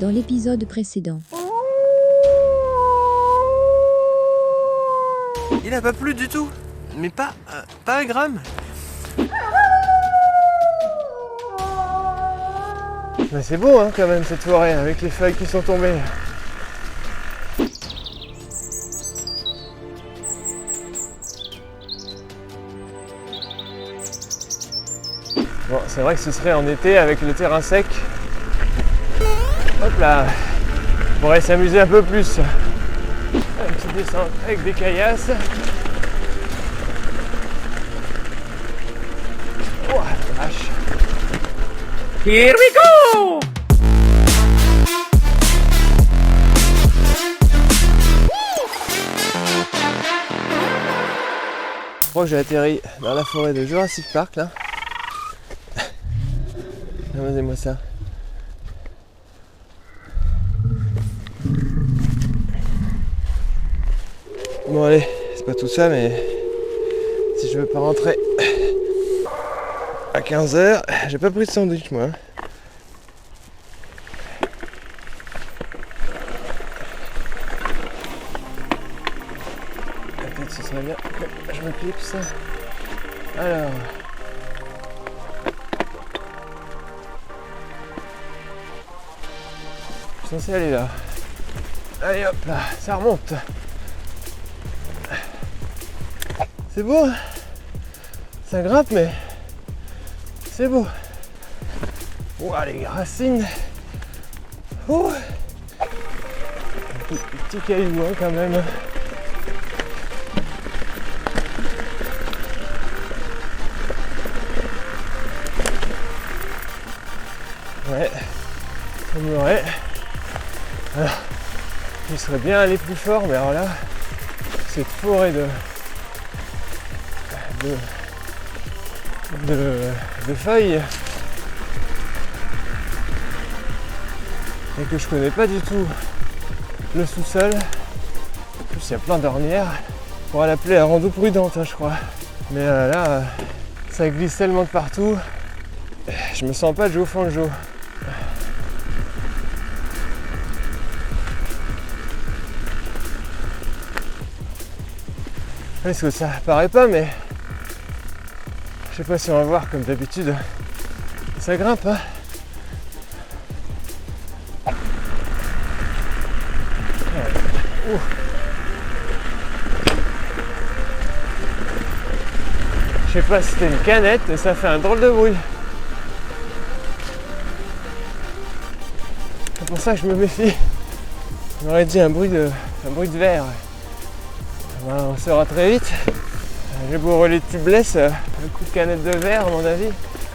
Dans l'épisode précédent, Il a pas plu du tout, mais pas un gramme. Mais c'est beau hein, quand même cette forêt avec les feuilles qui sont tombées. Bon, c'est vrai que ce serait en été avec le terrain sec. Hop là, on pourrait s'amuser un peu plus. Une petite descente avec des caillasses. Oh la vache. Here we go! Je crois que j'ai atterri dans la forêt de Jurassic Park là. Regardez-moi ça. Bon allez, c'est pas tout ça mais si je veux pas rentrer à 15h, j'ai pas pris de sandwich moi. Peut-être ce serait bien que je me clipse. Alors. Je suis censé aller là. Allez hop là, ça remonte. C'est beau, hein, ça grimpe mais c'est beau. Ouah les racines. Oh. Petit caillou hein, quand même. Ouais, ça m'aurait. Alors, il serait bien allé plus fort, mais alors là, cette forêt de feuilles et que je connais pas du tout le sous-sol. En plus, il y a plein d'ornières. On pourra l'appeler la rando prudente, hein, je crois. Mais là, ça glisse tellement de partout. Je me sens pas de jouer au fond de jeu. Parce que ça paraît pas, mais je sais pas si on va voir comme d'habitude. Ça grimpe, hein. Ouh. Je sais pas si c'était une canette, mais ça fait un drôle de bruit. C'est pour ça que je me méfie. On aurait dit un bruit de verre. Ben, on saura très vite. J'ai beau rouler de tubeless, un coup de canette de verre à mon avis,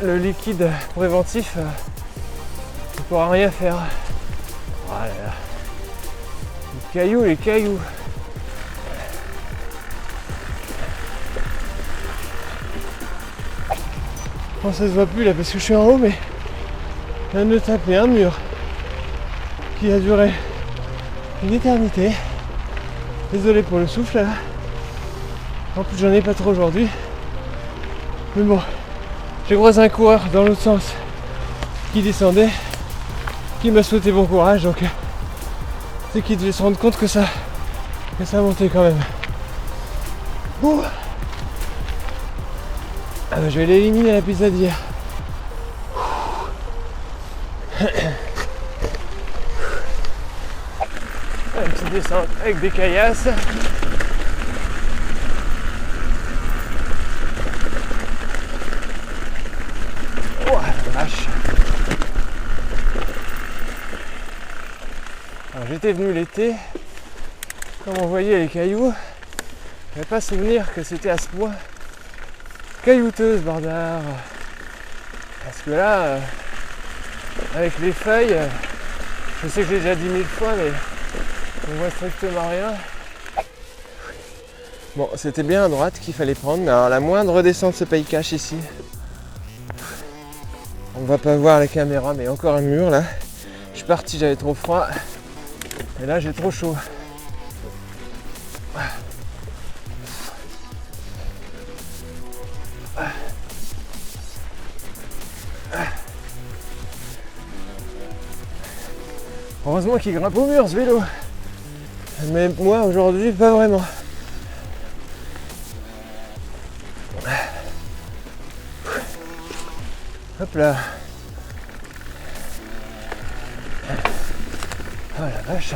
le liquide préventif ne pourra rien faire. Oh là là. Les cailloux. Bon, ça se voit plus là parce que je suis en haut, mais je viens de taper un mur qui a duré une éternité. Désolé pour le souffle là. En plus j'en ai pas trop aujourd'hui. Mais bon, j'ai croisé un coureur dans l'autre sens qui descendait, qui m'a souhaité bon courage, donc c'est qu'il devait se rendre compte que ça montait quand même. Ouh. Ah bah, je vais l'éliminer la pizza d'hier. Une petite descente avec des caillasses. Oh la vache. Alors j'étais venu l'été, comme on voyait les cailloux, je n'avais pas souvenir que c'était à ce point caillouteux ce bordard. Parce que là, avec les feuilles, je sais que j'ai déjà dit 1000 fois, mais on voit strictement rien. Bon, c'était bien à droite qu'il fallait prendre, mais alors la moindre descente se paye cash ici. On va pas voir la caméra, mais encore un mur là. Je suis parti, j'avais trop froid. Et là, j'ai trop chaud. Heureusement qu'il grimpe au mur ce vélo. Mais moi aujourd'hui pas vraiment. Hop là. Oh la vache.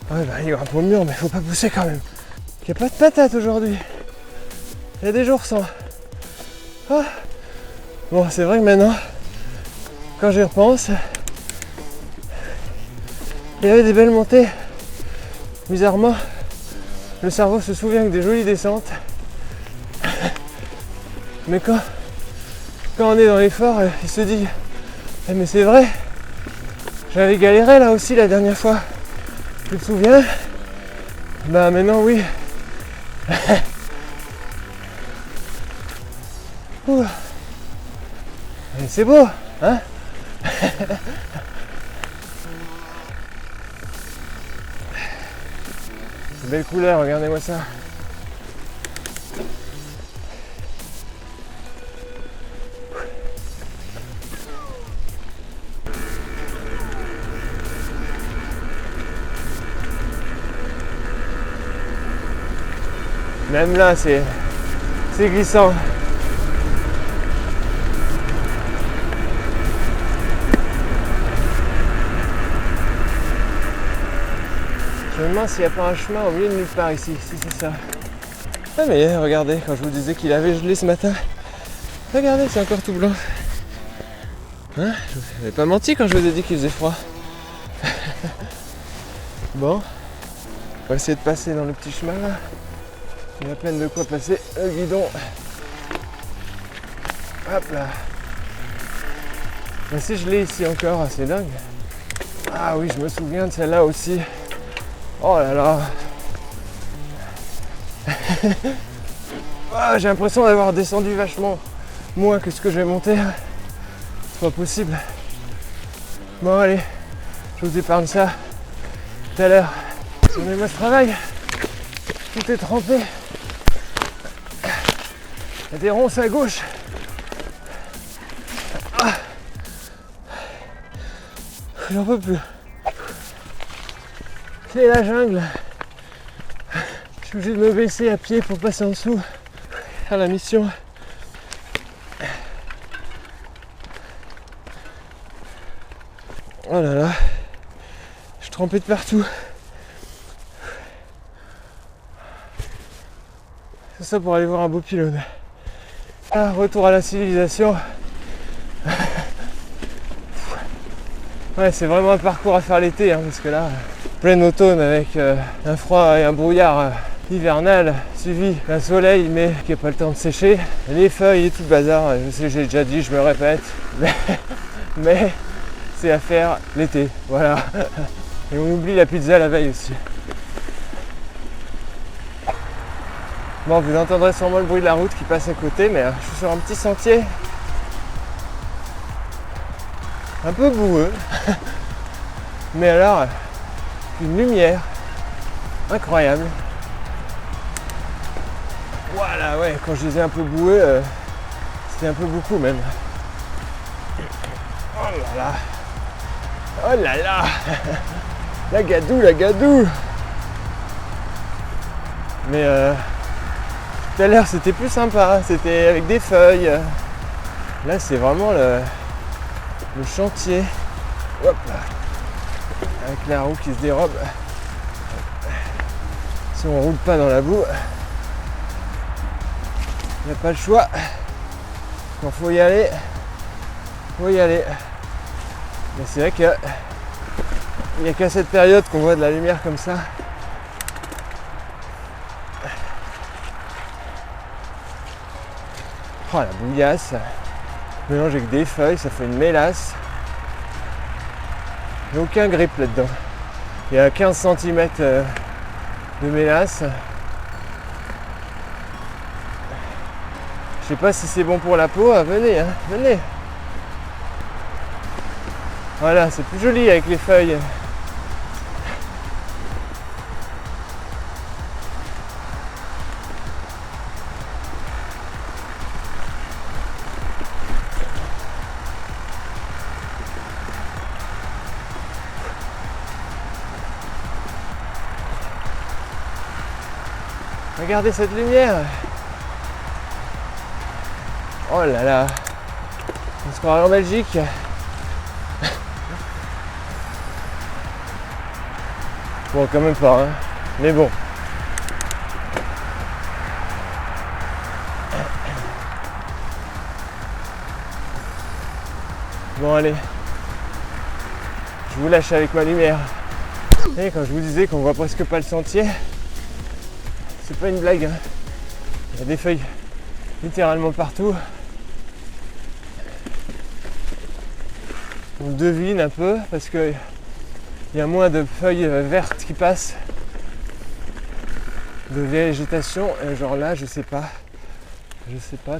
Ouais bah il grimpe au mur mais faut pas pousser quand même. Il n'y a pas de patate aujourd'hui. Il y a des jours sans. Ah. Bon c'est vrai que maintenant, quand j'y repense, il y avait des belles montées. Bizarrement, le cerveau se souvient que des jolies descentes. Mais quand on est dans l'effort, il se dit eh mais c'est vrai, j'avais galéré là aussi la dernière fois. Tu te souviens? Bah maintenant oui. Ouh. Et c'est beau, hein? Belle couleur, regardez-moi ça. Même là, c'est glissant. Je me demande s'il n'y a pas un chemin au milieu de nulle part ici, si c'est ça. Ah mais regardez, quand je vous disais qu'il avait gelé ce matin, regardez, c'est encore tout blanc. Hein, je vous avais pas menti quand je vous ai dit qu'il faisait froid. Bon, on va essayer de passer dans le petit chemin là. Il y a peine de quoi passer le guidon. Hop là. Mais si je l'ai ici encore, c'est dingue. Ah oui, je me souviens de celle-là aussi. Oh là là. Ah, j'ai l'impression d'avoir descendu vachement moins que ce que j'ai monté. C'est pas possible. Bon allez, je vous épargne ça tout à l'heure. Donnez-moi ce travail. Tout est trempé. Il y a des ronces à gauche. Ah. J'en peux plus. C'est la jungle. Je suis obligé de me baisser à pied pour passer en dessous. Faire la mission. Oh là là. Je suis trempé de partout. C'est ça pour aller voir un beau pylône. Ah, retour à la civilisation. Ouais, c'est vraiment un parcours à faire l'été, hein, parce que là, plein automne avec un froid et un brouillard hivernal, suivi d'un soleil mais qui n'a pas le temps de sécher. Les feuilles et tout le bazar, je sais, j'ai déjà dit, je me répète, mais c'est à faire l'été, voilà. Et on oublie la pizza la veille aussi. Bon, vous entendrez sûrement le bruit de la route qui passe à côté, mais je suis sur un petit sentier un peu boueux, mais alors une lumière incroyable. Voilà, ouais, quand je disais un peu boueux, c'était un peu beaucoup même. Oh là là, oh là là, la gadoue, la gadoue. Mais tout à l'heure c'était plus sympa, c'était avec des feuilles. Là c'est vraiment le chantier. Hop là. Avec la roue qui se dérobe. Si on roule pas dans la boue, il n'y a pas le choix. Quand faut y aller, faut y aller. Mais c'est vrai que il n'y a qu'à cette période qu'on voit de la lumière comme ça. Oh la bouillasse, mélange avec des feuilles, ça fait une mélasse. Il n'y a aucun grip là-dedans. Il y a 15 cm de mélasse. Je sais pas si c'est bon pour la peau, venez, hein, venez. Voilà, c'est plus joli avec les feuilles. Regardez cette lumière. Oh là là. On se croirait en Belgique. Bon, quand même pas, hein. Mais bon. Bon, allez. Je vous lâche avec ma lumière. Et quand je vous disais qu'on voit presque pas le sentier, c'est pas une blague, hein. Il y a des feuilles littéralement partout. On devine un peu parce que il y a moins de feuilles vertes qui passent, de végétation, et genre là je sais pas,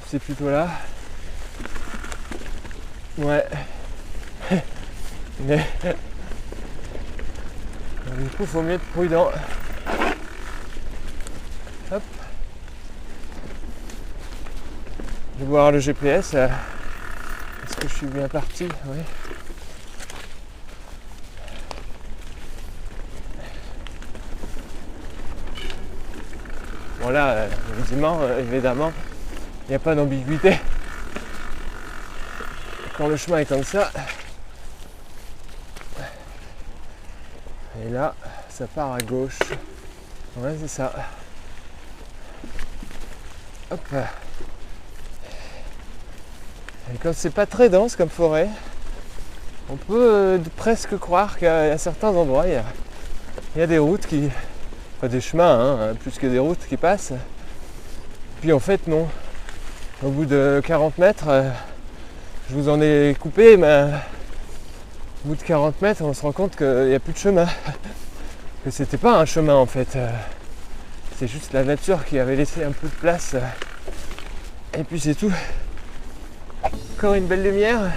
c'est plutôt là. Ouais. Mais du coup faut mieux être prudent. Hop. Je vais voir le GPS. Est-ce que je suis bien parti? Oui. Bon là, évidemment, il n'y a pas d'ambiguïté. Quand le chemin est comme ça, et là, ça part à gauche. Ouais, c'est ça. Hop. Et comme c'est pas très dense comme forêt, on peut presque croire qu'à certains endroits, il y a des routes qui... Enfin, des chemins, hein, plus que des routes qui passent. Puis en fait, non. Au bout de 40 mètres, je vous en ai coupé, mais au bout de 40 mètres, on se rend compte qu'il n'y a plus de chemin. Que c'était pas un chemin en fait. C'est juste la nature qui avait laissé un peu de place. Et puis c'est tout. Encore une belle lumière.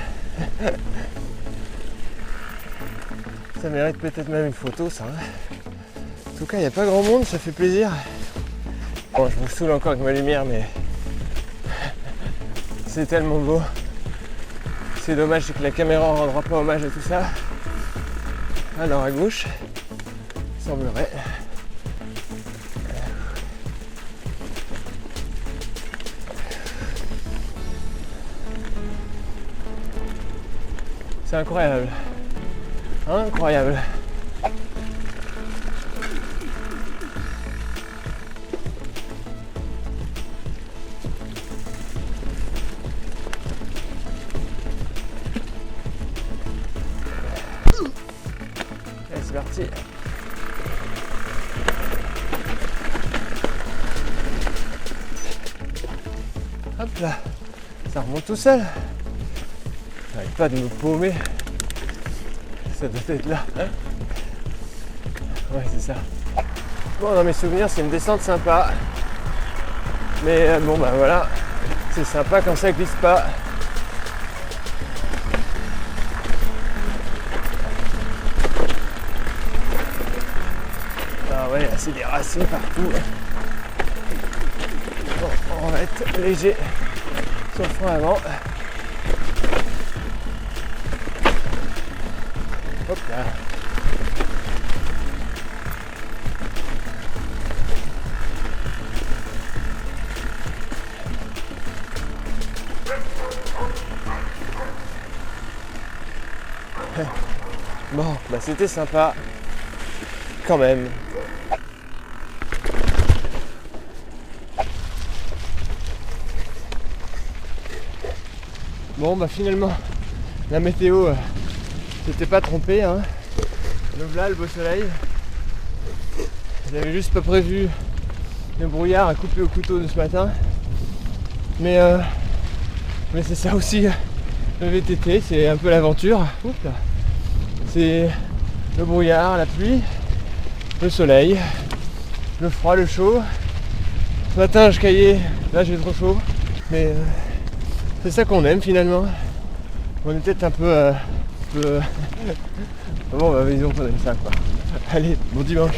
Ça mérite peut-être même une photo, ça. En tout cas, il n'y a pas grand monde, ça fait plaisir. Bon, je vous saoule encore avec ma lumière, mais c'est tellement beau. C'est dommage que la caméra ne rendra pas hommage à tout ça. Alors à gauche, il semblerait. C'est incroyable. Incroyable. Allez, c'est parti. Hop là, ça remonte tout seul. J'arrive pas de me paumer. Ça doit être là. Ouais, c'est ça. Bon, dans mes souvenirs, c'est une descente sympa. Mais bon, bah voilà. C'est sympa quand ça glisse pas. Ah ouais, là, c'est des racines partout. Bon, on va être léger sur le frein avant. Hop là. Bon, bah c'était sympa. Quand même. Bon bah finalement la météo s'était pas trompée, hein. Donc là le beau soleil. J'avais juste pas prévu le brouillard à couper au couteau de ce matin. Mais c'est ça aussi le VTT, c'est un peu l'aventure. Oups là. C'est le brouillard, la pluie, le soleil, le froid, le chaud. Ce matin je caillais, là j'ai trop chaud. Mais c'est ça qu'on aime finalement. On est peut-être un peu... Bon bah disons qu'on aime ça quoi. Allez, bon dimanche.